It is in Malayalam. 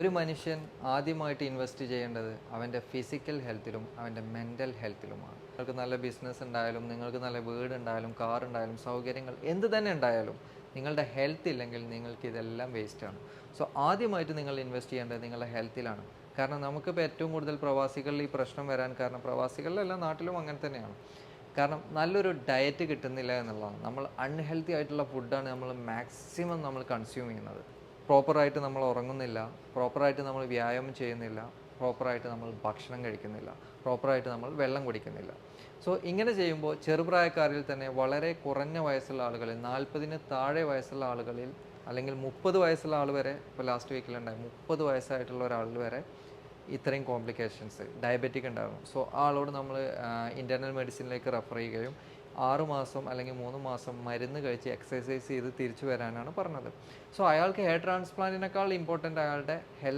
ഒരു മനുഷ്യൻ ആദ്യമായിട്ട് ഇൻവെസ്റ്റ് ചെയ്യേണ്ടത് അവൻ്റെ ഫിസിക്കൽ ഹെൽത്തിലും അവൻ്റെ മെൻ്റൽ ഹെൽത്തിലുമാണ്. നിങ്ങൾക്ക് നല്ല ബിസിനസ് ഉണ്ടായാലും, നിങ്ങൾക്ക് നല്ല വീട് ഉണ്ടായാലും, കാർ ഉണ്ടായാലും, സൗകര്യങ്ങൾ എന്ത് തന്നെ ഉണ്ടായാലും, നിങ്ങളുടെ ഹെൽത്ത് ഇല്ലെങ്കിൽ നിങ്ങൾക്ക് ഇതെല്ലാം വേസ്റ്റാണ്. സോ ആദ്യമായിട്ട് നിങ്ങൾ ഇൻവെസ്റ്റ് ചെയ്യേണ്ടത് നിങ്ങളുടെ ഹെൽത്തിലാണ്. കാരണം നമുക്കിപ്പോൾ ഏറ്റവും കൂടുതൽ പ്രവാസികളിൽ ഈ പ്രശ്നം വരാൻ കാരണം, പ്രവാസികളിലെല്ലാം നാട്ടിലും അങ്ങനെ തന്നെയാണ്. കാരണം നല്ലൊരു ഡയറ്റ് കിട്ടുന്നില്ല എന്നുള്ളതാണ്. നമ്മൾ അൺഹെൽത്തി ആയിട്ടുള്ള ഫുഡാണ് നമ്മൾ കൺസ്യൂം ചെയ്യുന്നത്. പ്രോപ്പറായിട്ട് നമ്മൾ ഉറങ്ങുന്നില്ല, പ്രോപ്പറായിട്ട് നമ്മൾ വ്യായാമം ചെയ്യുന്നില്ല, പ്രോപ്പറായിട്ട് നമ്മൾ ഭക്ഷണം കഴിക്കുന്നില്ല, പ്രോപ്പറായിട്ട് നമ്മൾ വെള്ളം കുടിക്കുന്നില്ല. സോ ഇങ്ങനെ ചെയ്യുമ്പോൾ ചെറുപ്രായക്കാരിൽ തന്നെ വളരെ കുറഞ്ഞ വയസ്സുള്ള ആളുകളിൽ, 40-ന് താഴെ വയസ്സുള്ള ആളുകളിൽ, അല്ലെങ്കിൽ 30 വയസ്സുള്ള ആൾ വരെ, ഇപ്പോൾ ലാസ്റ്റ് വീക്കിലുണ്ടായി 30 വയസ്സായിട്ടുള്ള ഒരാളിൽ വരെ ഇത്രയും കോംപ്ലിക്കേഷൻസ് ഡയബറ്റിക് ഉണ്ടാകും. സോ ആ ആളോട് നമ്മൾ ഇൻറ്റേർണൽ മെഡിസിനിലേക്ക് റെഫർ ചെയ്യുകയും 6 മാസം അല്ലെങ്കിൽ 3 മാസം മരുന്ന് കഴിച്ച് എക്സസൈസ് ചെയ്ത് തിരിച്ചു വരാനാണ് പറഞ്ഞത്. സോ അയാൾക്ക് ഹെയർ ട്രാൻസ്പ്ലാന്റിനേക്കാൾ ഇമ്പോർട്ടൻ്റ് അയാളുടെ ഹെൽത്ത്